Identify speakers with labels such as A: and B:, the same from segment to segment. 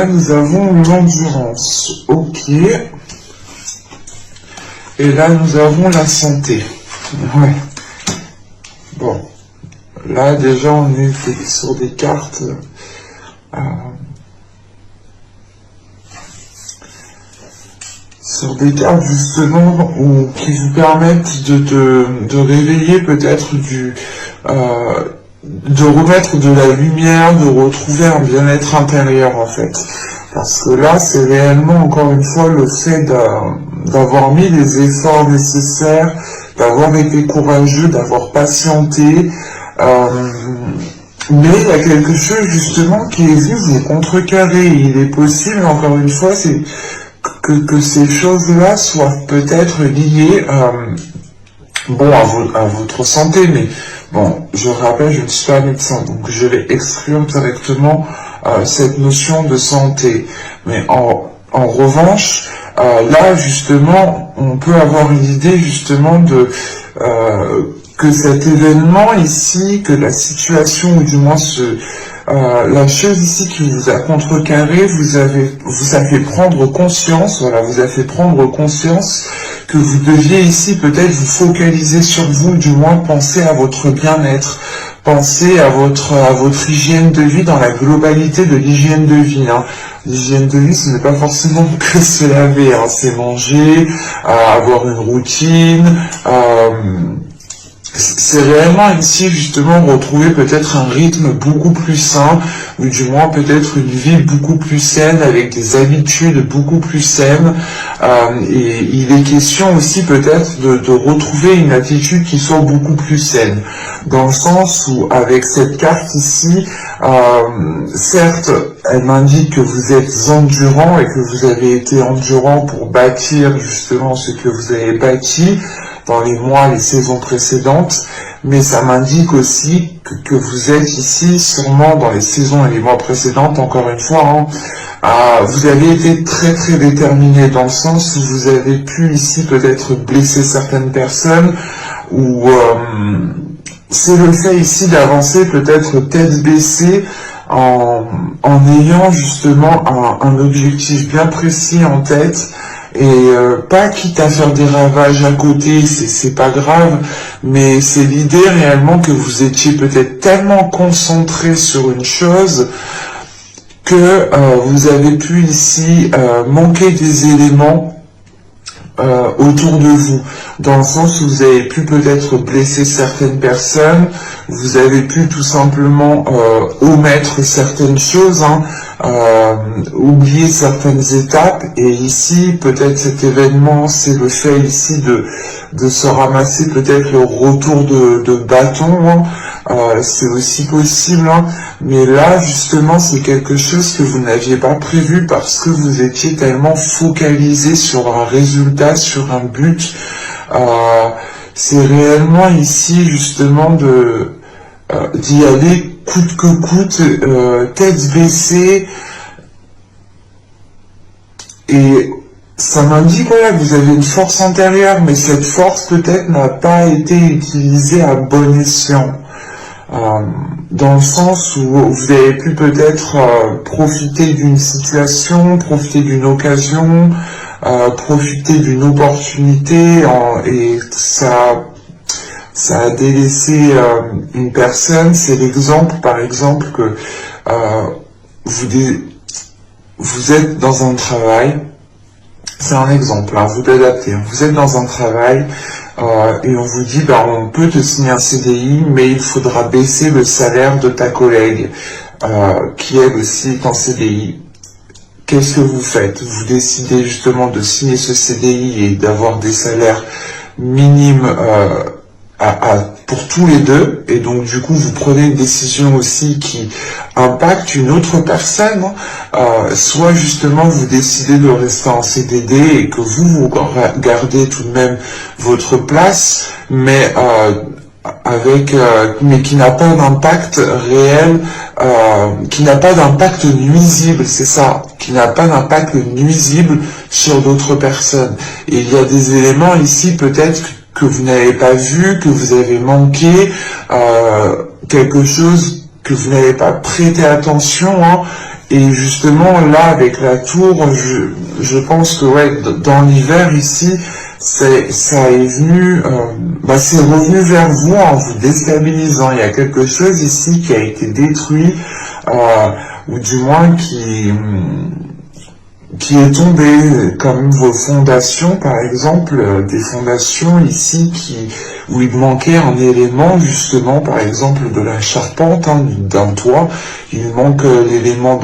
A: Là, nous avons l'endurance. Ok. Et là, nous avons la santé. Ouais. Bon. Là, déjà, on est sur des cartes... sur des cartes justement qui vous permettent de réveiller peut-être de remettre de la lumière, de retrouver un bien-être intérieur en fait. Parce que là, c'est réellement encore une fois le fait d'avoir mis les efforts nécessaires, d'avoir été courageux, d'avoir patienté. Mais il y a quelque chose justement qui est venu vous contrecarrer. Il est possible, encore une fois, c'est que ces choses-là soient peut-être liées bon, à votre santé, mais bon, je rappelle, je ne suis pas médecin, donc je vais exclure directement cette notion de santé. Mais en revanche, là, justement, on peut avoir une idée, justement, que cet événement ici, que la situation, ou du moins la chose ici qui vous a contrecarré, vous a fait prendre conscience, voilà, vous a fait prendre conscience que vous deviez ici peut-être vous focaliser sur vous, du moins penser à votre bien-être, penser à votre hygiène de vie dans la globalité de l'hygiène de vie. Hein. L'hygiène de vie, ce n'est pas forcément que se laver, hein, c'est manger, avoir une routine. C'est réellement ici justement retrouver peut-être un rythme beaucoup plus sain, ou du moins peut-être une vie beaucoup plus saine, avec des habitudes beaucoup plus saines. Et il est question aussi peut-être de retrouver une attitude qui soit beaucoup plus saine. Dans le sens où avec cette carte ici, certes, elle m'indique que vous êtes endurant et que vous avez été endurant pour bâtir justement ce que vous avez bâti dans les mois, les saisons précédentes, mais ça m'indique aussi que vous êtes ici, sûrement dans les saisons et les mois précédentes, encore une fois, hein, vous avez été très très déterminé dans le sens où vous avez pu ici peut-être blesser certaines personnes, ou c'est le fait ici d'avancer peut-être tête baissée, en ayant justement un objectif bien précis en tête, et pas quitte à faire des ravages à côté, c'est pas grave, mais c'est l'idée réellement que vous étiez peut-être tellement concentré sur une chose que vous avez pu ici manquer des éléments autour de vous, dans le sens où vous avez pu peut-être blesser certaines personnes, vous avez pu tout simplement omettre certaines choses, hein, oublier certaines étapes, et ici peut-être cet événement, c'est le fait ici de se ramasser peut-être le retour de bâton, hein, c'est aussi possible, hein, mais là justement c'est quelque chose que vous n'aviez pas prévu parce que vous étiez tellement focalisé sur un résultat, sur un but. C'est réellement ici justement d'y aller coûte que coûte, tête baissée, et ça m'indique voilà, que vous avez une force intérieure, mais cette force peut-être n'a pas été utilisée à bon escient. Dans le sens où vous avez pu peut-être profiter d'une situation, profiter d'une occasion, profiter d'une opportunité, et ça a délaissé une personne. C'est l'exemple, par exemple, que vous êtes dans un travail. C'est un exemple, hein, vous l'adaptez. Vous êtes dans un travail et on vous dit, on peut te signer un CDI, mais il faudra baisser le salaire de ta collègue qui elle aussi est en CDI. Qu'est-ce que vous faites? Vous décidez justement de signer ce CDI et d'avoir des salaires minimes pour tous les deux, et donc du coup vous prenez une décision aussi qui impacte une autre personne, soit justement vous décidez de rester en CDD et que vous gardez tout de même votre place, mais mais qui n'a pas d'impact réel, qui n'a pas d'impact nuisible, c'est ça, qui n'a pas d'impact nuisible sur d'autres personnes. Et il y a des éléments ici peut-être que vous n'avez pas vu, que vous avez manqué, quelque chose que vous n'avez pas prêté attention, hein, Et justement, là, avec la tour, je pense que ouais, dans l'hiver ici, ça est venu, c'est revenu vers vous en vous déstabilisant. Il y a quelque chose ici qui a été détruit, ou du moins qui est tombé, comme vos fondations, par exemple, des fondations ici où il manquait un élément, justement, par exemple, de la charpente, hein, d'un toit. Il manque l'élément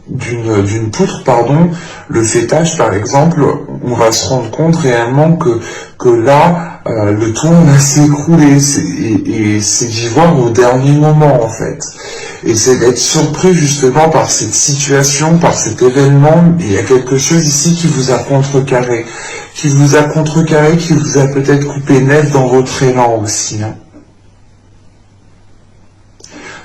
A: d'une poutre, pardon, le fêtage par exemple, on va se rendre compte réellement que là, le toit va s'écrouler, et c'est d'y voir au dernier moment en fait. Et c'est d'être surpris justement par cette situation, par cet événement. Il y a quelque chose ici qui vous a contrecarré, qui vous a peut-être coupé net dans votre élan aussi, hein.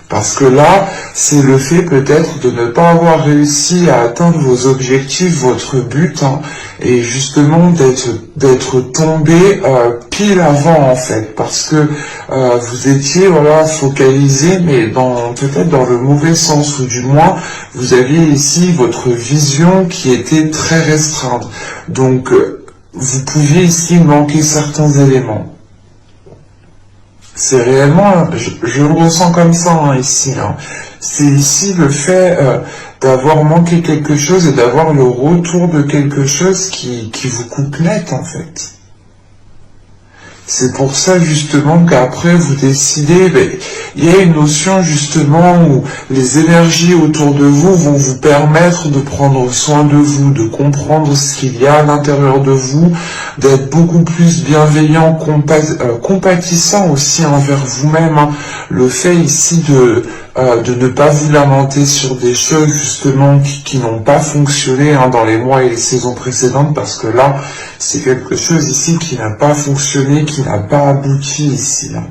A: Parce que là, c'est le fait peut-être de ne pas avoir réussi à atteindre vos objectifs, votre but, hein, et justement d'être tombé pile avant en fait, parce que vous étiez focalisé, mais peut-être dans le mauvais sens, ou du moins vous aviez ici votre vision qui était très restreinte. Donc vous pouviez ici manquer certains éléments. C'est réellement, je le ressens comme ça, hein, ici. Hein. C'est ici le fait d'avoir manqué quelque chose et d'avoir le retour de quelque chose qui vous coupe net, en fait. C'est pour ça, justement, qu'après, vous décidez, il y a une notion, justement, où les énergies autour de vous vont vous permettre de prendre soin de vous, de comprendre ce qu'il y a à l'intérieur de vous, d'être beaucoup plus bienveillant, compatissant aussi envers vous-même. Hein. Le fait ici de ne pas vous lamenter sur des choses justement qui n'ont pas fonctionné, hein, dans les mois et les saisons précédentes, parce que là, c'est quelque chose ici qui n'a pas fonctionné, qui n'a pas abouti ici. Hein.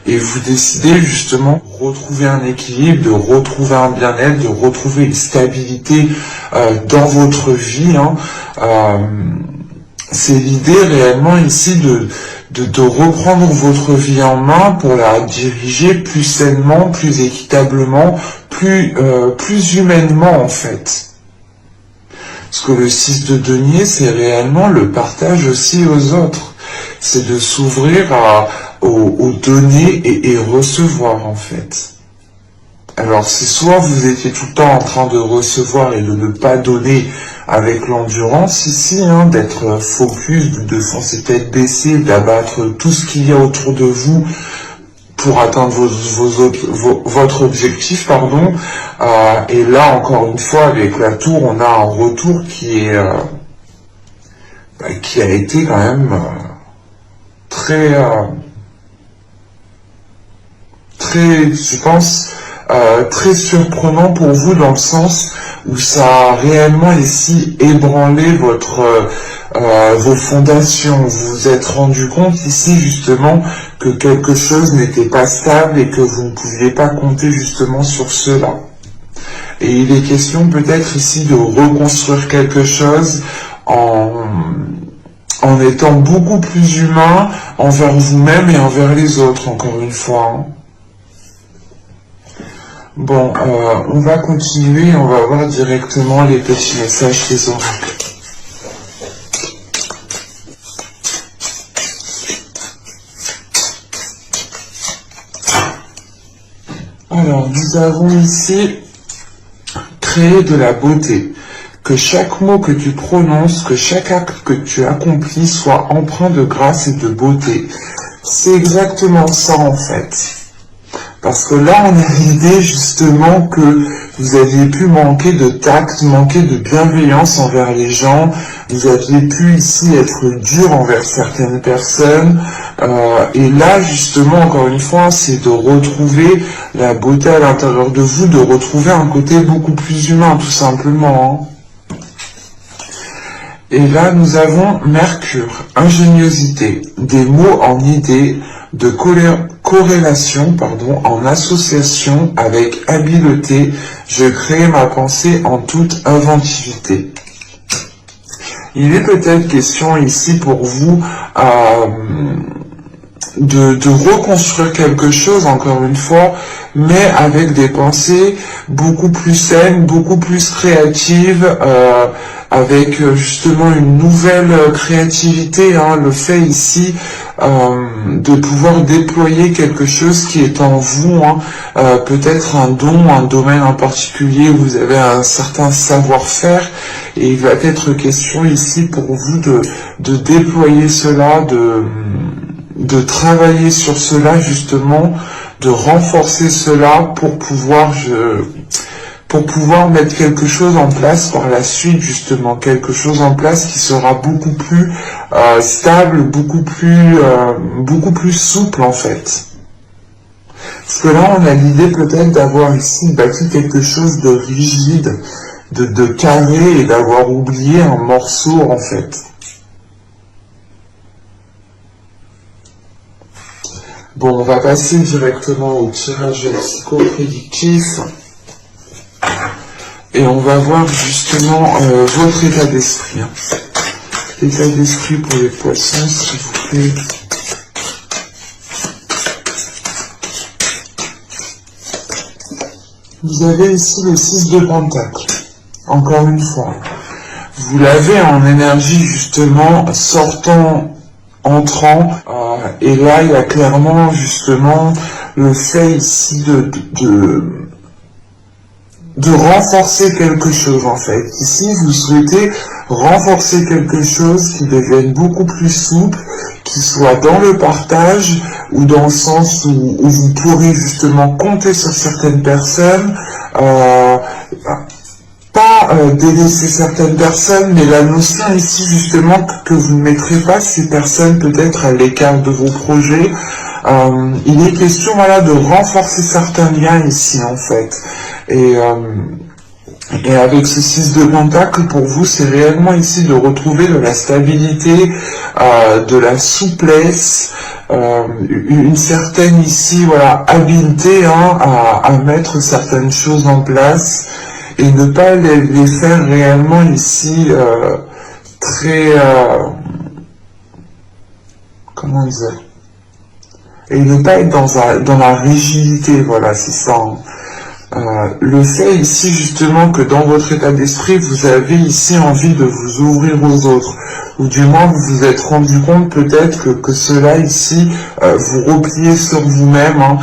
A: Et vous décidez justement de retrouver un équilibre, de retrouver un bien-être, de retrouver une stabilité dans votre vie. Hein. C'est l'idée réellement ici de reprendre votre vie en main pour la diriger plus sainement, plus équitablement, plus humainement en fait. Parce que le 6 de denier, c'est réellement le partage aussi aux autres. C'est de s'ouvrir au donner et recevoir en fait. Alors c'est soit vous étiez tout le temps en train de recevoir et de ne pas donner avec l'endurance ici, hein, d'être focus, de foncer tête baissée, d'abattre tout ce qu'il y a autour de vous pour atteindre votre objectif, pardon. Et là, encore une fois, avec la tour, on a un retour qui a été quand même très, je pense, très surprenant pour vous dans le sens où ça a réellement ici ébranlé vos fondations. Vous vous êtes rendu compte ici justement que quelque chose n'était pas stable et que vous ne pouviez pas compter justement sur cela. Et il est question peut-être ici de reconstruire quelque chose en étant beaucoup plus humain envers vous-même et envers les autres, encore une fois. Hein. Bon, on va continuer, on va voir directement les petits messages des oracles. Alors, nous avons ici créé de la beauté. Que chaque mot que tu prononces, que chaque acte que tu accomplis soit empreint de grâce et de beauté. C'est exactement ça en fait. Parce que là, on a l'idée justement que vous aviez pu manquer de tact, manquer de bienveillance envers les gens. Vous aviez pu ici être dur envers certaines personnes. Et là, justement, encore une fois, c'est de retrouver la beauté à l'intérieur de vous, de retrouver un côté beaucoup plus humain, tout simplement. Hein. Et là, nous avons Mercure, ingéniosité, des mots en idée, de corrélation, en association avec habileté, je crée ma pensée en toute inventivité. Il est peut-être question ici pour vous de reconstruire quelque chose, encore une fois, mais avec des pensées beaucoup plus saines, beaucoup plus créatives, avec justement une nouvelle créativité, hein, le fait ici de pouvoir déployer quelque chose qui est en vous, hein, peut-être un don, un domaine en particulier où vous avez un certain savoir-faire, et il va être question ici pour vous de déployer cela, de travailler sur cela justement, de renforcer cela pour pouvoir mettre quelque chose en place par la suite, justement, quelque chose en place qui sera beaucoup plus stable, beaucoup plus souple en fait. Parce que là, on a l'idée peut-être d'avoir ici bâti quelque chose de rigide, de carré, et d'avoir oublié un morceau en fait. Bon, on va passer directement au tirage psychoprédictif. Et on va voir justement votre état d'esprit. Hein. L'état d'esprit pour les poissons, s'il vous plaît. Vous avez ici le 6 de Pentacle. Encore une fois. Vous l'avez en énergie justement sortant, entrant. Et là, il y a clairement justement le fait ici de renforcer quelque chose en fait. Ici, vous souhaitez renforcer quelque chose qui devienne beaucoup plus souple, qui soit dans le partage ou dans le sens où vous pourrez justement compter sur certaines personnes, pas délaisser certaines personnes, mais la notion ici justement que vous ne mettrez pas ces personnes peut-être à l'écart de vos projets. Il est question voilà, de renforcer certains liens ici en fait. Et avec ce 6 de Pentacle, pour vous, c'est réellement ici de retrouver de la stabilité, de la souplesse, une certaine ici voilà, habileté hein, à mettre certaines choses en place et ne pas les faire réellement ici très... comment dire, et ne pas être dans la rigidité, voilà, c'est ça. Hein. Le fait ici justement que dans votre état d'esprit, vous avez ici envie de vous ouvrir aux autres, ou du moins vous vous êtes rendu compte peut-être que cela ici, vous repliez sur vous-même, hein,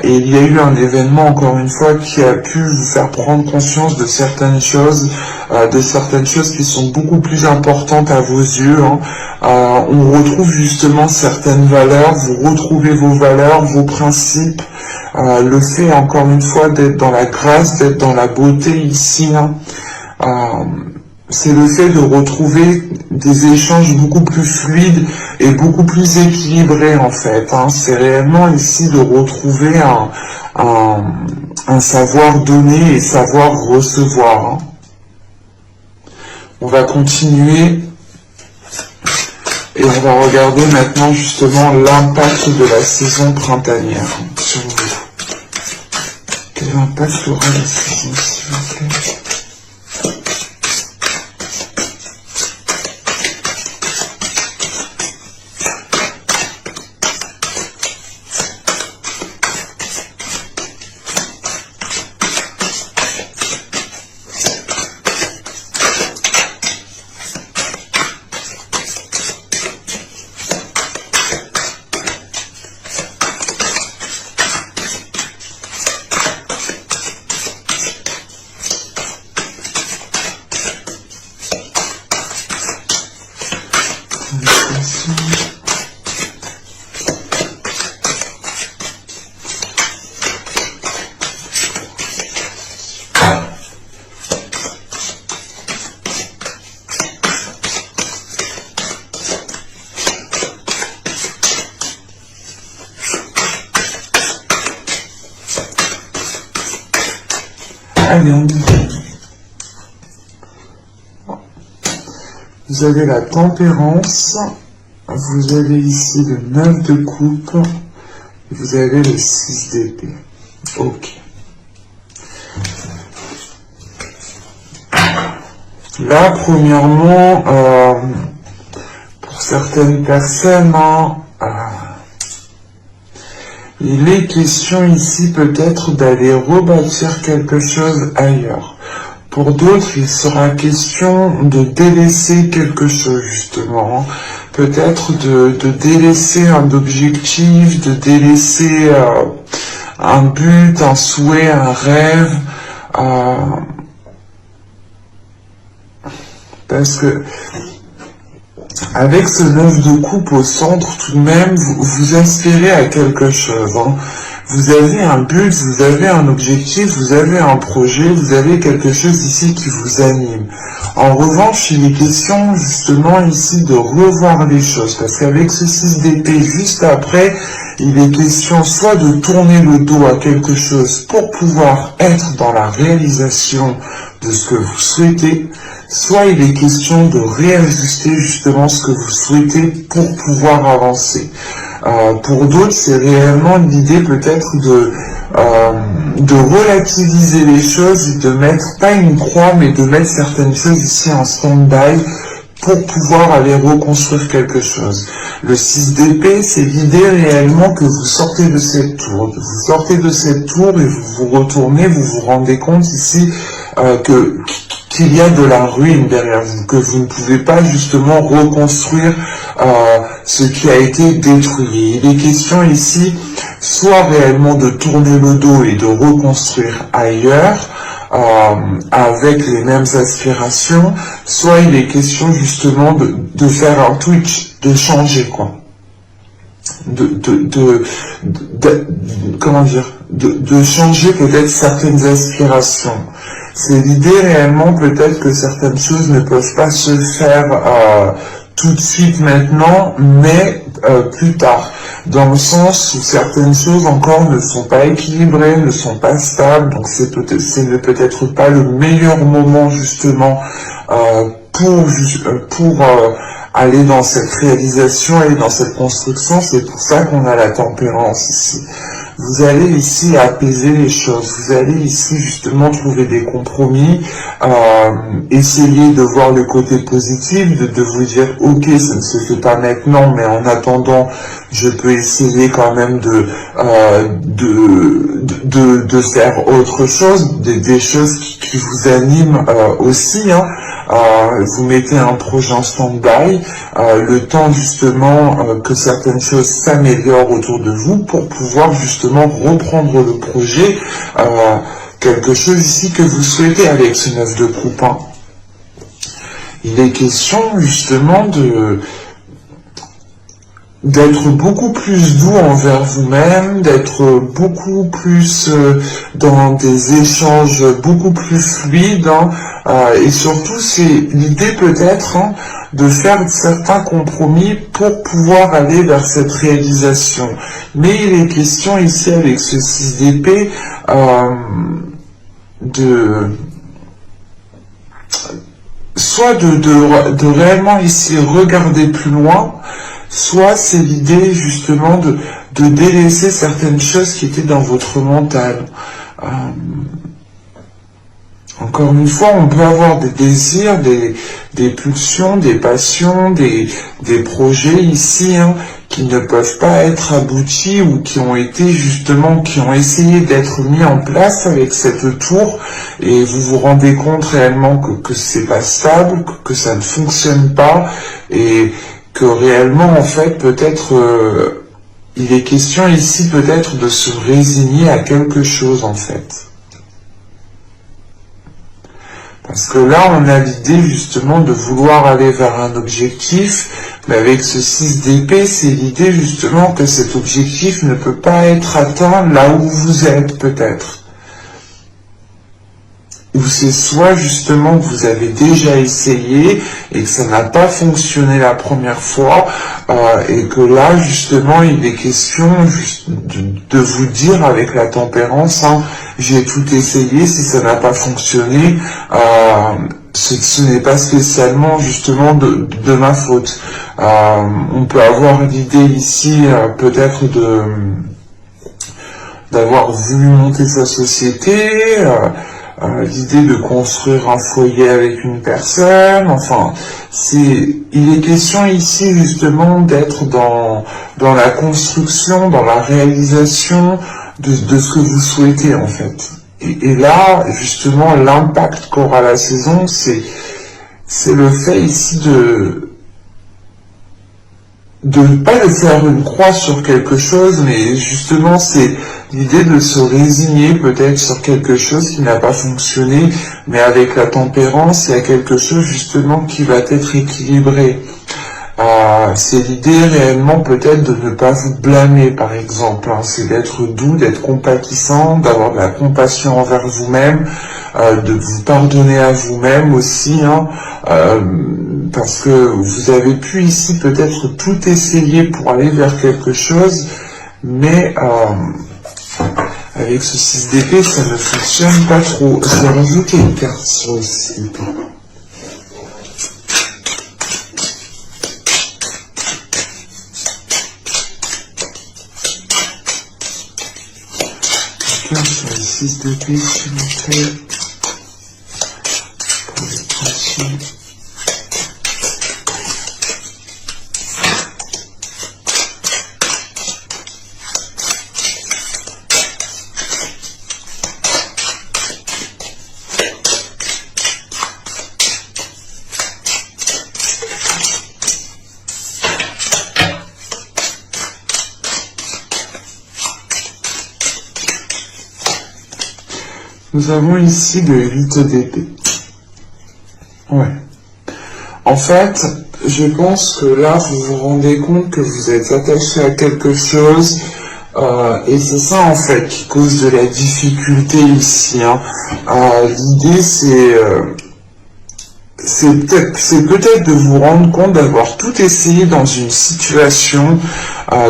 A: et il y a eu un événement encore une fois qui a pu vous faire prendre conscience de certaines choses qui sont beaucoup plus importantes à vos yeux. Hein. On retrouve justement certaines valeurs, vous retrouvez vos valeurs, vos principes, le fait encore une fois d'être dans la grâce, d'être dans la beauté ici, hein. C'est le fait de retrouver des échanges beaucoup plus fluides et beaucoup plus équilibrés en fait. Hein. C'est réellement ici de retrouver un savoir donner et savoir recevoir. Hein. On va continuer et on va regarder maintenant justement l'impact de la saison printanière sur vous. Quel impact aura la saison, s'il vous plaît? Allez, on y va. Vous avez la tempérance, vous avez ici le 9 de coupe, et vous avez le 6 d'épée. Ok. Là, premièrement, pour certaines personnes, hein, Il est question ici peut-être d'aller rebâtir quelque chose ailleurs. Pour d'autres, il sera question de délaisser quelque chose, justement. Peut-être de délaisser un objectif, de délaisser un but, un souhait, un rêve. Parce que avec ce 9 de coupe au centre, tout de même, vous aspirez à quelque chose. Hein. Vous avez un but, vous avez un objectif, vous avez un projet, vous avez quelque chose ici qui vous anime. En revanche, il est question justement ici de revoir les choses, parce qu'avec ce 6 d'épée juste après, il est question soit de tourner le dos à quelque chose pour pouvoir être dans la réalisation de ce que vous souhaitez, soit il est question de réajuster justement ce que vous souhaitez pour pouvoir avancer. Pour d'autres, c'est réellement l'idée peut-être de relativiser les choses et de mettre, pas une croix, mais de mettre certaines choses ici en stand-by pour pouvoir aller reconstruire quelque chose. Le 6 d'épée, c'est l'idée réellement que vous sortez de cette tour. Vous sortez de cette tour et vous vous retournez, vous vous rendez compte ici qu'il y a de la ruine derrière vous, que vous ne pouvez pas justement reconstruire ce qui a été détruit. Il est question ici soit réellement de tourner le dos et de reconstruire ailleurs, avec les mêmes aspirations, soit il est question justement de faire un twitch, de changer quoi. Comment dire, de changer peut-être certaines aspirations. C'est l'idée réellement peut-être que certaines choses ne peuvent pas se faire tout de suite maintenant, mais plus tard, dans le sens où certaines choses encore ne sont pas équilibrées, ne sont pas stables, donc c'est peut-être pas le meilleur moment justement pour aller dans cette réalisation et dans cette construction. C'est pour ça qu'on a la tempérance ici. Vous allez ici apaiser les choses, vous allez ici justement trouver des compromis, essayer de voir le côté positif, de vous dire ok, ça ne se fait pas maintenant, mais en attendant, je peux essayer quand même de faire autre chose, des choses qui vous animent aussi, hein. Vous mettez un projet en stand-by, le temps justement que certaines choses s'améliorent autour de vous pour pouvoir justement reprendre le projet, quelque chose ici que vous souhaitez avec ce 9 de coupe. Hein. Il est question justement d'être beaucoup plus doux envers vous-même, d'être beaucoup plus dans des échanges beaucoup plus fluides, hein, et surtout c'est l'idée peut-être de faire certains compromis pour pouvoir aller vers cette réalisation. Mais il est question ici avec ce 6 d'épée soit de réellement ici regarder plus loin, soit c'est l'idée justement de délaisser certaines choses qui étaient dans votre mental. Encore une fois, on peut avoir des désirs, des pulsions, des passions, des projets ici, hein, qui ne peuvent pas être aboutis ou qui ont été justement, qui ont essayé d'être mis en place avec cette tour, et vous vous rendez compte réellement que c'est pas stable, que ça ne fonctionne pas, et que réellement, en fait, peut-être, il est question ici peut-être de se résigner à quelque chose, en fait. Parce que là, on a l'idée justement de vouloir aller vers un objectif, mais avec ce 6 d'épée, c'est l'idée justement que cet objectif ne peut pas être atteint là où vous êtes peut-être. Ou c'est soit justement que vous avez déjà essayé et que ça n'a pas fonctionné la première fois, et que là justement il est question de vous dire avec la tempérance, hein, j'ai tout essayé, si ça n'a pas fonctionné, ce n'est pas spécialement justement de ma faute. On peut avoir l'idée ici peut-être d'avoir voulu monter sa société, l'idée de construire un foyer avec une personne, enfin, il est question ici justement d'être dans la construction, dans la réalisation de ce que vous souhaitez en fait. Et là, justement, l'impact qu'aura la saison, c'est le fait ici pas de faire une croix sur quelque chose, mais justement c'est l'idée de se résigner peut-être sur quelque chose qui n'a pas fonctionné, mais avec la tempérance, il y a quelque chose justement qui va être équilibré. C'est l'idée réellement peut-être de ne pas vous blâmer par exemple, hein. C'est d'être doux, d'être compatissant, d'avoir de la compassion envers vous-même, de vous pardonner à vous-même aussi, hein, parce que vous avez pu ici peut-être tout essayer pour aller vers quelque chose, mais avec ce 6 d'épée ça ne fonctionne pas trop. Je vais rajouter une carte sur le 6 d'épée. Sur les 6 d'épée supplémentaires pour les tensions. Nous avons ici le 8 d'épée. Ouais. En fait, je pense que là, vous vous rendez compte que vous êtes attaché à quelque chose, et c'est ça en fait qui cause de la difficulté ici, hein. L'idée c'est peut-être de vous rendre compte d'avoir tout essayé dans une situation,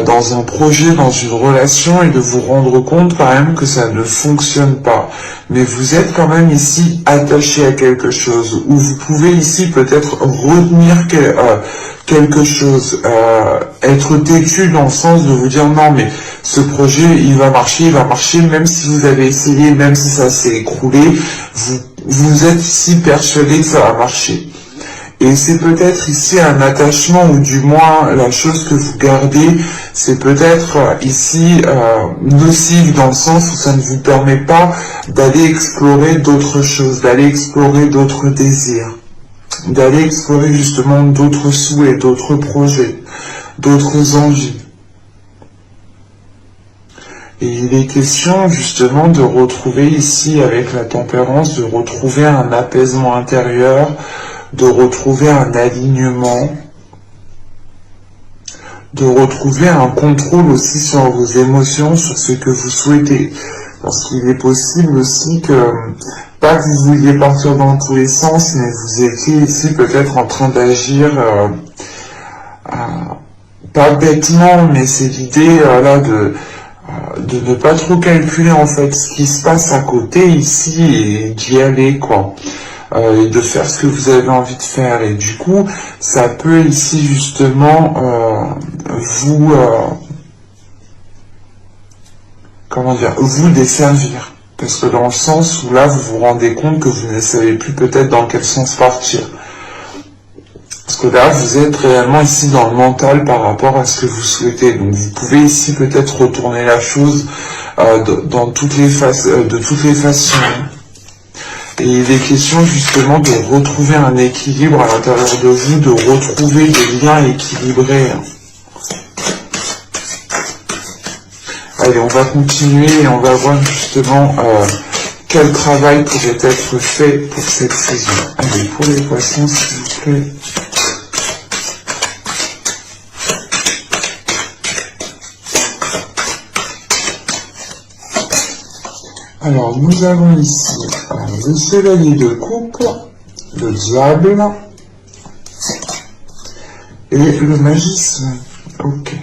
A: dans un projet, dans une relation, et de vous rendre compte quand même que ça ne fonctionne pas. Mais vous êtes quand même ici attaché à quelque chose, ou vous pouvez ici peut-être retenir quelque chose, être têtu dans le sens de vous dire non mais ce projet il va marcher, même si vous avez essayé, même si ça s'est écroulé, vous êtes ici persuadé que ça va marcher. Et c'est peut-être ici un attachement, ou du moins la chose que vous gardez, c'est peut-être ici nocif dans le sens où ça ne vous permet pas d'aller explorer d'autres choses, d'aller explorer d'autres désirs, d'aller explorer justement d'autres souhaits, d'autres projets, d'autres envies. Et il est question justement de retrouver ici avec la tempérance, de retrouver un apaisement intérieur, de retrouver un alignement, de retrouver un contrôle aussi sur vos émotions, sur ce que vous souhaitez. Parce qu'il est possible aussi que, pas que vous vouliez partir dans tous les sens, mais vous étiez ici peut-être en train d'agir, pas bêtement, mais c'est l'idée là de ne pas trop calculer en fait ce qui se passe à côté ici et d'y aller quoi. Et de faire ce que vous avez envie de faire, et du coup ça peut ici justement vous desservir, parce que dans le sens où là vous vous rendez compte que vous ne savez plus peut-être dans quel sens partir, parce que là vous êtes réellement ici dans le mental par rapport à ce que vous souhaitez. Donc vous pouvez ici peut-être retourner la chose de toutes les façons. Et il est question justement de retrouver un équilibre à l'intérieur de vous, de retrouver des liens équilibrés. Allez, on va continuer et on va voir justement quel travail pourrait être fait pour cette saison. Allez, pour les poissons, s'il vous plaît. Alors, nous avons ici le chevalier de coupe, le diable et le magicien. Ok.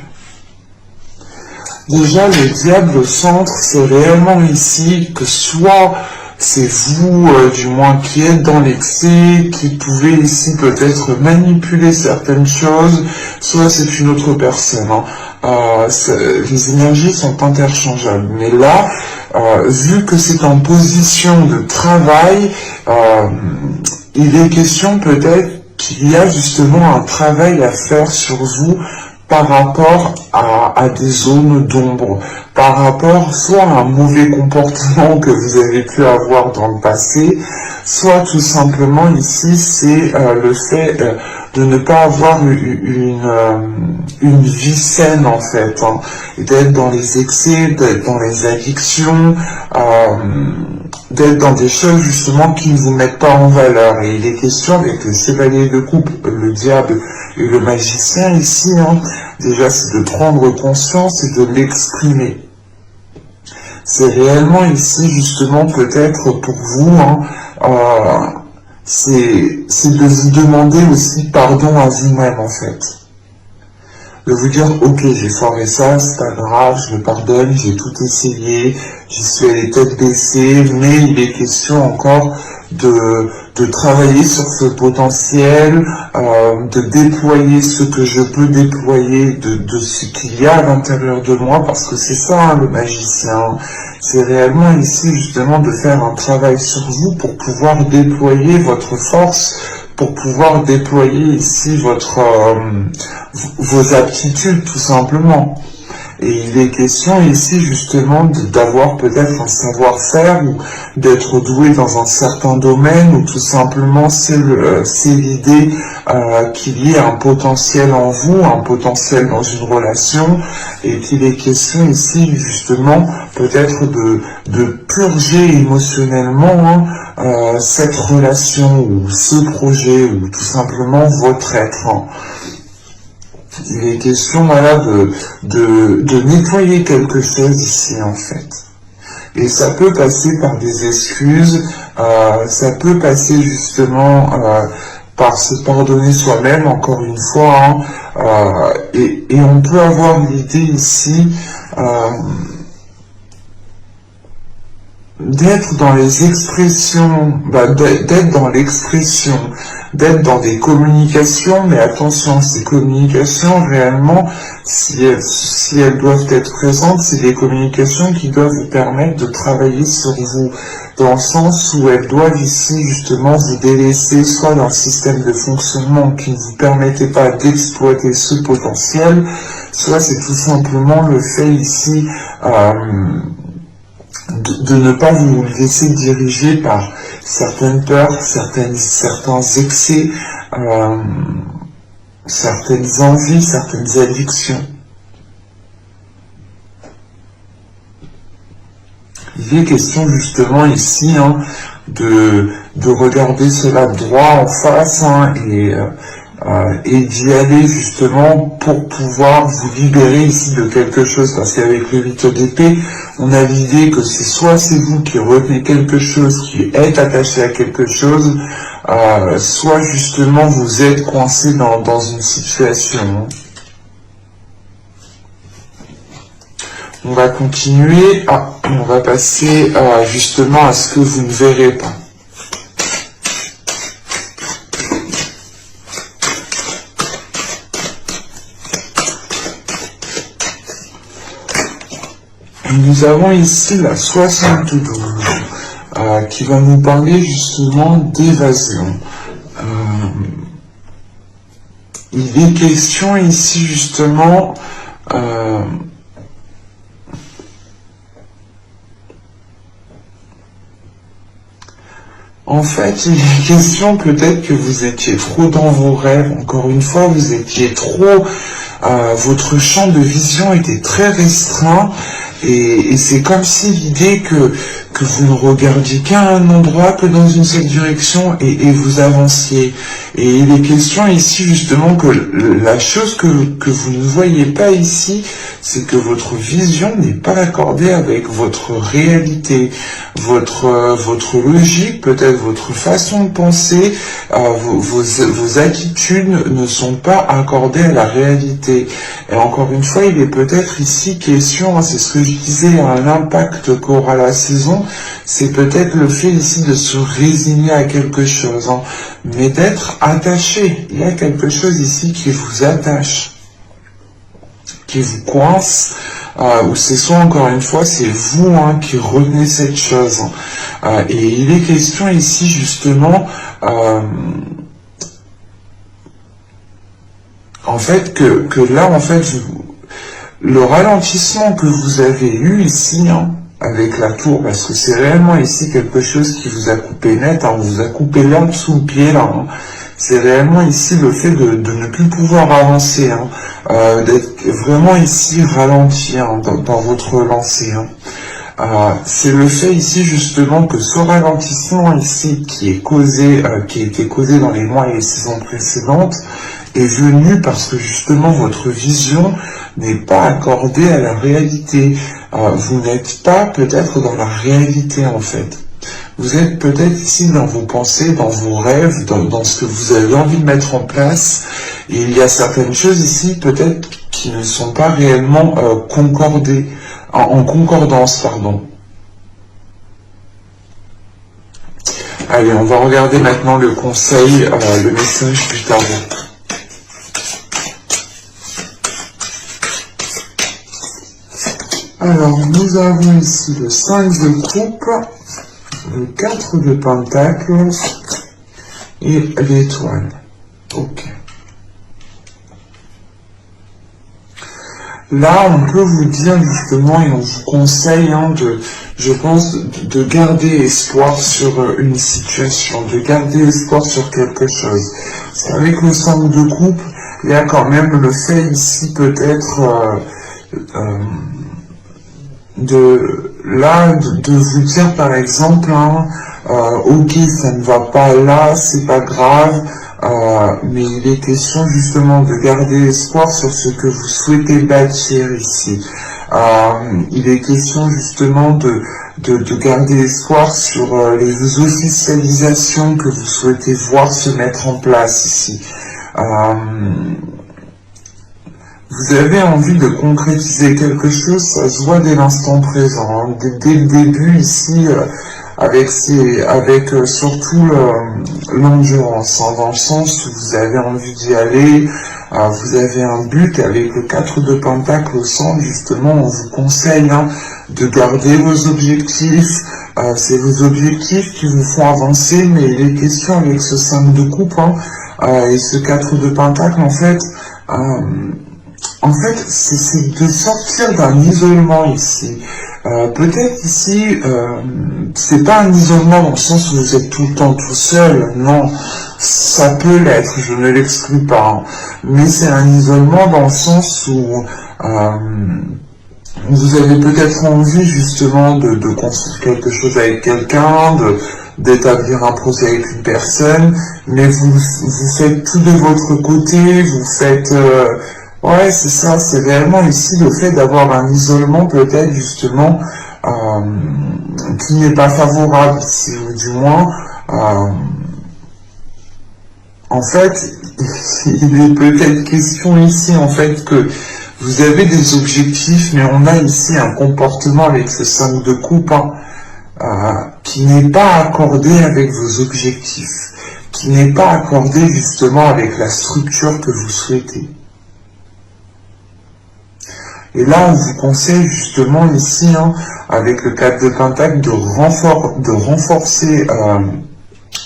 A: Déjà, le diable au centre, c'est réellement ici que soit c'est vous, du moins, qui êtes dans l'excès, qui pouvez ici peut-être manipuler certaines choses, soit c'est une autre personne. Hein. les énergies sont interchangeables. Mais là, vu que c'est en position de travail, il est question peut-être qu'il y a justement un travail à faire sur vous par rapport à des zones d'ombre, par rapport soit à un mauvais comportement que vous avez pu avoir dans le passé, soit tout simplement ici c'est le fait de ne pas avoir une vie saine en fait, hein, d'être dans les excès, d'être dans les addictions, d'être dans des choses justement qui ne vous mettent pas en valeur. Et il est question avec le chevalier de coupe, le diable et le magicien ici, hein, déjà c'est de prendre conscience et de l'exprimer. C'est réellement ici justement peut-être pour vous, hein, c'est de vous demander aussi pardon à vous-même en fait. De vous dire, ok, j'ai foiré ça, c'est pas grave, je me pardonne, j'ai tout essayé, j'y suis allé tête baissée, mais il est question encore de travailler sur ce potentiel, de déployer ce que je peux déployer de ce qu'il y a à l'intérieur de moi, parce que c'est ça, hein, le magicien. C'est réellement ici justement de faire un travail sur vous pour pouvoir déployer votre force, pour pouvoir déployer ici vos aptitudes tout simplement. Et il est question ici justement d'avoir peut-être un savoir-faire ou d'être doué dans un certain domaine ou tout simplement c'est l'idée qu'il y ait un potentiel en vous, un potentiel dans une relation et qu'il est question ici justement peut-être de purger émotionnellement cette relation ou ce projet ou tout simplement votre être. Hein. Il est question voilà, de nettoyer quelque chose ici en fait. Et ça peut passer par des excuses, ça peut passer justement par se pardonner soi-même, encore une fois, hein, et on peut avoir l'idée ici d'être dans les expressions, d'être dans l'expression, d'être dans des communications, mais attention, ces communications, réellement, si elles doivent être présentes, c'est des communications qui doivent vous permettre de travailler sur vous, dans le sens où elles doivent ici, justement, vous délaisser soit d'un système de fonctionnement qui ne vous permettait pas d'exploiter ce potentiel, soit c'est tout simplement le fait ici, de ne pas vous laisser diriger par certaines peurs, certains excès, certaines envies, certaines addictions. Il est question justement ici hein, de regarder cela droit en face hein, et d'y aller justement pour pouvoir vous libérer ici de quelque chose, parce qu'avec le 8 d'épée, on a l'idée que soit c'est vous qui retenez quelque chose, qui êtes attaché à quelque chose, soit justement vous êtes coincé dans une situation. On va continuer, on va passer justement à ce que vous ne verrez pas. Nous avons ici la 72 qui va nous parler justement d'évasion. Il est question ici justement en fait, il est question peut-être que vous étiez trop dans vos rêves. Encore une fois, vous étiez trop... votre champ de vision était très restreint et c'est comme si l'idée que vous ne regardiez qu'à un endroit, que dans une seule direction et vous avanciez. Et il est question ici justement que la chose que vous ne voyez pas ici, c'est que votre vision n'est pas accordée avec votre réalité, votre logique, peut-être votre façon de penser, vos attitudes ne sont pas accordées à la réalité. Et encore une fois, il est peut-être ici question, c'est ce que je disais, un impact qu'aura la saison, c'est peut-être le fait ici de se résigner à quelque chose, hein, mais d'être attaché. Il y a quelque chose ici qui vous attache. qui vous coince, ou c'est soit encore une fois, c'est vous qui retenez cette chose. Et il est question ici justement, en fait, que là, en fait, le ralentissement que vous avez eu ici, avec la tour, parce que c'est réellement ici quelque chose qui vous a coupé net, on vous a coupé l'herbe sous le pied, là. C'est réellement ici le fait de ne plus pouvoir avancer, d'être vraiment ici ralenti dans votre lancée. C'est le fait ici justement que ce ralentissement ici qui est causé, qui a été causé dans les mois et les saisons précédentes, est venu parce que justement votre vision n'est pas accordée à la réalité. Vous n'êtes pas peut-être dans la réalité en fait. Vous êtes peut-être ici dans vos pensées, dans vos rêves, dans ce que vous avez envie de mettre en place. Et il y a certaines choses ici peut-être qui ne sont pas réellement concordées, en concordance, pardon. Allez, on va regarder maintenant le conseil, le message du tarot. Alors, nous avons ici le 5 de coupe, le 4 de pentacles et l'étoile. Ok. Là, on peut vous dire justement, et on vous conseille je pense, de garder espoir sur une situation, de garder espoir sur quelque chose. Avec le 5 de coupe, il y a quand même le fait ici peut-être de vous dire par exemple, ok, ça ne va pas là, c'est pas grave, mais il est question justement de garder espoir sur ce que vous souhaitez bâtir ici. Il est question justement de garder espoir sur les officialisations que vous souhaitez voir se mettre en place ici. Vous avez envie de concrétiser quelque chose, ça se voit dès l'instant présent, dès le début ici, avec surtout l'endurance, dans le sens où vous avez envie d'y aller, vous avez un but. Avec le 4 de pentacles au centre, justement, on vous conseille de garder vos objectifs. C'est vos objectifs qui vous font avancer, mais il est question avec ce 5 de coupe et ce 4 de pentacles, en fait, c'est de sortir d'un isolement ici. Peut-être ici, c'est pas un isolement dans le sens où vous êtes tout le temps tout seul, non, ça peut l'être, je ne l'exclus pas, mais c'est un isolement dans le sens où vous avez peut-être envie justement de construire quelque chose avec quelqu'un, d'établir un projet avec une personne, mais vous faites tout de votre côté, vous faites... ouais, c'est ça, c'est réellement ici le fait d'avoir un isolement peut-être justement qui n'est pas favorable ici, ou du moins, en fait, il est peut-être question ici en fait que vous avez des objectifs, mais on a ici un comportement avec ce 5 de coupe qui n'est pas accordé avec vos objectifs, qui n'est pas accordé justement avec la structure que vous souhaitez. Et là, on vous conseille justement ici, avec le 4 de Pentacle, de renforcer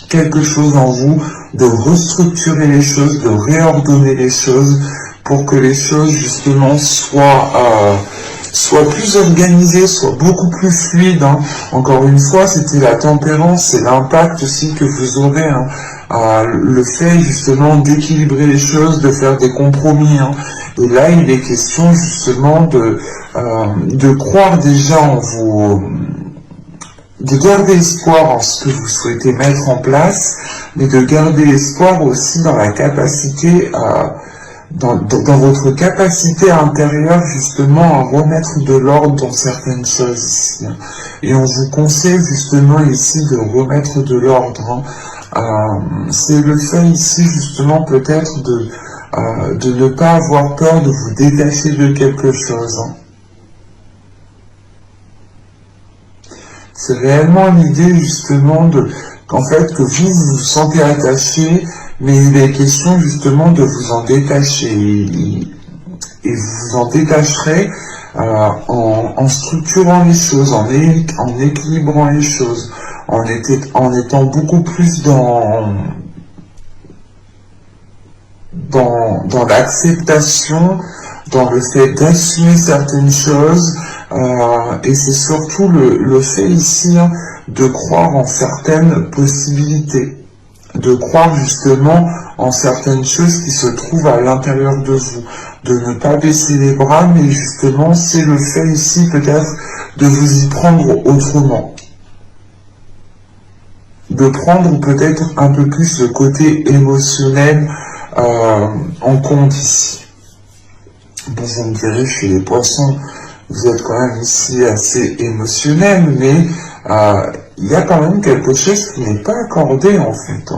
A: quelque chose en vous, de restructurer les choses, de réordonner les choses, pour que les choses justement soient plus organisées, soient beaucoup plus fluides. Encore une fois, c'était la tempérance et l'impact aussi que vous aurez. Le fait justement d'équilibrer les choses, de faire des compromis. Et là, il est question justement de croire déjà en vous, de garder espoir en ce que vous souhaitez mettre en place, mais de garder espoir aussi dans la capacité, dans votre capacité intérieure justement à remettre de l'ordre dans certaines choses ici. Et on vous conseille justement ici de remettre de l'ordre. C'est le fait ici justement peut-être de ne pas avoir peur de vous détacher de quelque chose. C'est réellement l'idée justement qu'en fait que vous vous sentez attaché, mais il est question justement de vous en détacher. Et et vous vous en détacherez en structurant les choses, en équilibrant les choses, en étant beaucoup plus dans l'acceptation, dans le fait d'assumer certaines choses, et c'est surtout le fait ici de croire en certaines possibilités, de croire justement en certaines choses qui se trouvent à l'intérieur de vous, de ne pas baisser les bras, mais justement c'est le fait ici peut-être de vous y prendre autrement, de prendre peut-être un peu plus le côté émotionnel en compte ici. Bon, vous me direz, chez les poissons, vous êtes quand même ici assez émotionnel, mais il y a quand même quelque chose qui n'est pas accordé en fait.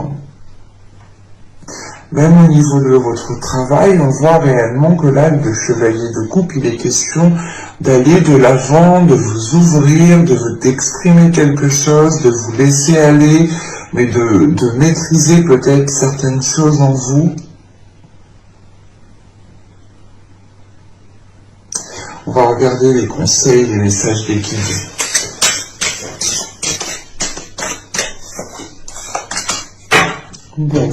A: Même au niveau de votre travail, on voit réellement que là, le chevalier de coupe, il est question d'aller de l'avant, de vous ouvrir, d'exprimer quelque chose, de vous laisser aller, mais de maîtriser peut-être certaines choses en vous. On va regarder les conseils, les messages des guides. Bon.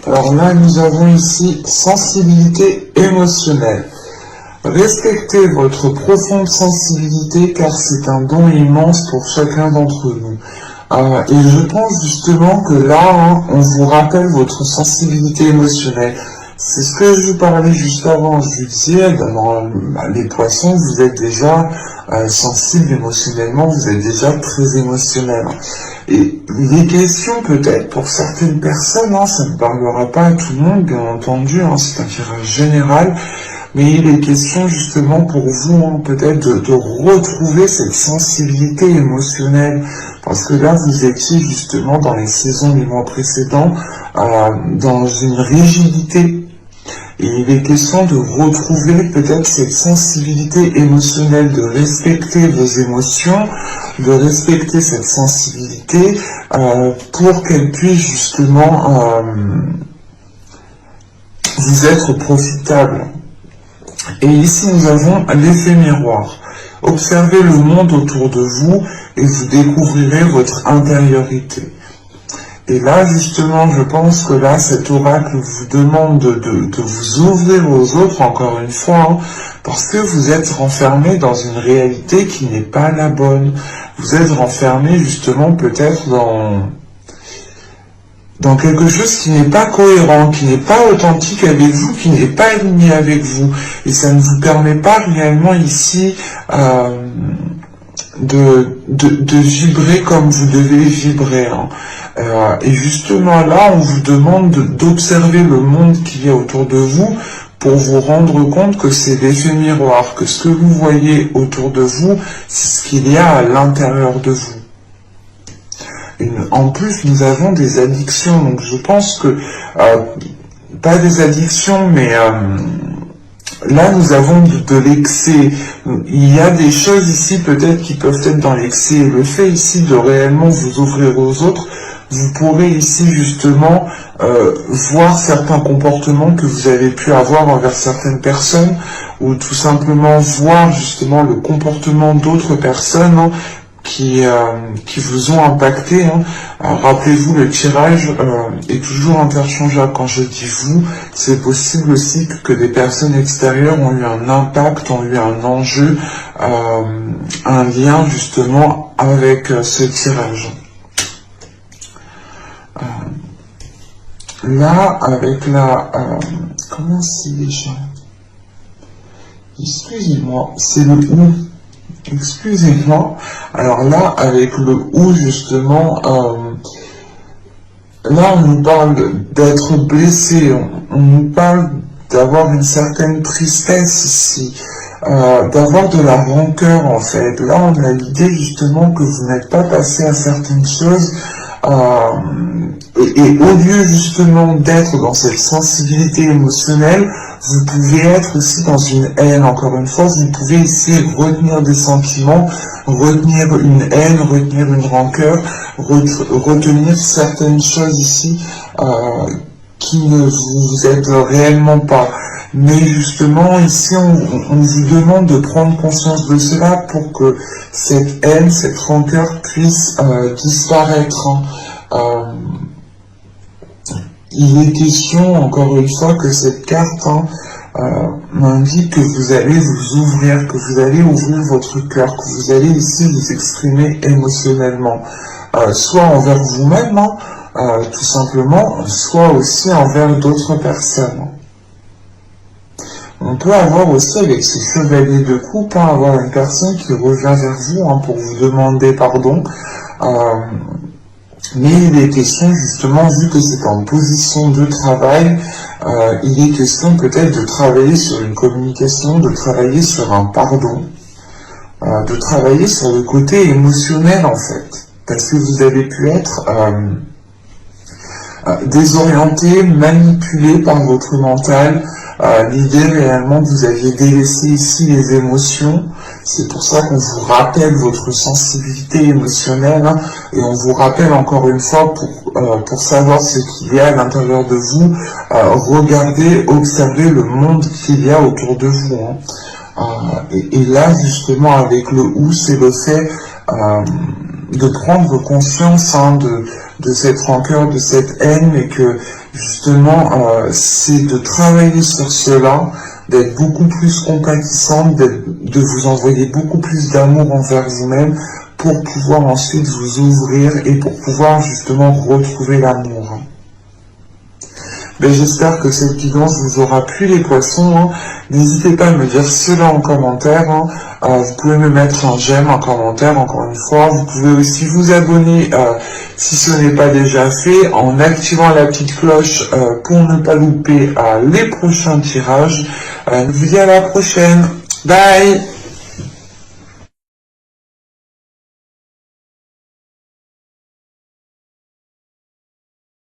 A: Alors là, nous avons ici sensibilité émotionnelle. Respectez votre profonde sensibilité car c'est un don immense pour chacun d'entre nous. Et je pense justement que là, on vous rappelle votre sensibilité émotionnelle. C'est ce que je vous parlais juste avant. Je vous disais, dans les poissons, vous êtes déjà sensible émotionnellement, vous êtes déjà très émotionnel. Et les questions peut-être pour certaines personnes, ça ne parlera pas à tout le monde, bien entendu, c'est un tirage général, mais il est question justement pour vous peut-être de retrouver cette sensibilité émotionnelle, parce que là vous étiez justement dans les saisons des mois précédents dans une rigidité. Et il est question de retrouver peut-être cette sensibilité émotionnelle, de respecter vos émotions, de respecter cette sensibilité pour qu'elle puisse justement vous être profitable. Et ici nous avons l'effet miroir. Observez le monde autour de vous et vous découvrirez votre intériorité. Et là, justement, je pense que là, cet oracle vous demande de vous ouvrir aux autres, encore une fois, parce que vous êtes renfermé dans une réalité qui n'est pas la bonne. Vous êtes renfermé, justement, peut-être dans quelque chose qui n'est pas cohérent, qui n'est pas authentique avec vous, qui n'est pas aligné avec vous. Et ça ne vous permet pas réellement ici de vibrer comme vous devez vibrer. Et justement là, on vous demande d'observer le monde qu'il y a autour de vous pour vous rendre compte que c'est l'effet miroir, que ce que vous voyez autour de vous, c'est ce qu'il y a à l'intérieur de vous. En plus, nous avons des addictions, donc je pense que, pas des addictions, mais là nous avons de l'excès. Il y a des choses ici peut-être qui peuvent être dans l'excès. Le fait ici de réellement vous ouvrir aux autres, vous pourrez ici justement voir certains comportements que vous avez pu avoir envers certaines personnes, ou tout simplement voir justement le comportement d'autres personnes qui vous ont impacté. Rappelez-vous, le tirage est toujours interchangeable. Quand je dis vous, c'est possible aussi que des personnes extérieures ont eu un impact, ont eu un enjeu, un lien justement avec ce tirage. Là, avec la... comment c'est déjà? Excusez-moi, c'est le ou. Excusez-moi. Alors là, avec le ou, justement, là, on nous parle d'être blessé. On nous parle d'avoir une certaine tristesse ici. D'avoir de la rancœur, en fait. Là, on a l'idée, justement, que vous n'êtes pas passé à certaines choses... et au lieu justement d'être dans cette sensibilité émotionnelle, vous pouvez être aussi dans une haine. Encore une fois, vous pouvez ici retenir des sentiments, retenir une haine, retenir une rancœur, retenir certaines choses ici qui ne vous aident réellement pas. Mais justement, ici, on vous demande de prendre conscience de cela pour que cette haine, cette rancœur puisse disparaître. Il est question, encore une fois, que cette carte m'indique que vous allez vous ouvrir, que vous allez ouvrir votre cœur, que vous allez ici vous exprimer émotionnellement, soit envers vous-même, tout simplement, soit aussi envers d'autres personnes. On peut avoir aussi avec ce chevalier de coupe, avoir une personne qui revient vers vous pour vous demander pardon. Mais il est question justement, vu que c'est en position de travail, il est question peut-être de travailler sur une communication, de travailler sur un pardon, de travailler sur le côté émotionnel en fait. Parce que vous avez pu être désorienté, manipulé par votre mental. L'idée réellement que vous aviez délaissé ici les émotions, c'est pour ça qu'on vous rappelle votre sensibilité émotionnelle et on vous rappelle encore une fois pour savoir ce qu'il y a à l'intérieur de vous, regardez, observez le monde qu'il y a autour de vous. Et là justement avec le ou, c'est le fait de prendre conscience de cette rancœur, de cette haine, et que justement c'est de travailler sur cela, d'être beaucoup plus compatissante, de vous envoyer beaucoup plus d'amour envers vous-même pour pouvoir ensuite vous ouvrir et pour pouvoir justement retrouver l'amour. Ben, j'espère que cette guidance vous aura plu les poissons. N'hésitez pas à me dire cela en commentaire. Vous pouvez me mettre un j'aime, un commentaire encore une fois. Vous pouvez aussi vous abonner si ce n'est pas déjà fait en activant la petite cloche pour ne pas louper les prochains tirages. Je vous dis à la prochaine. Bye!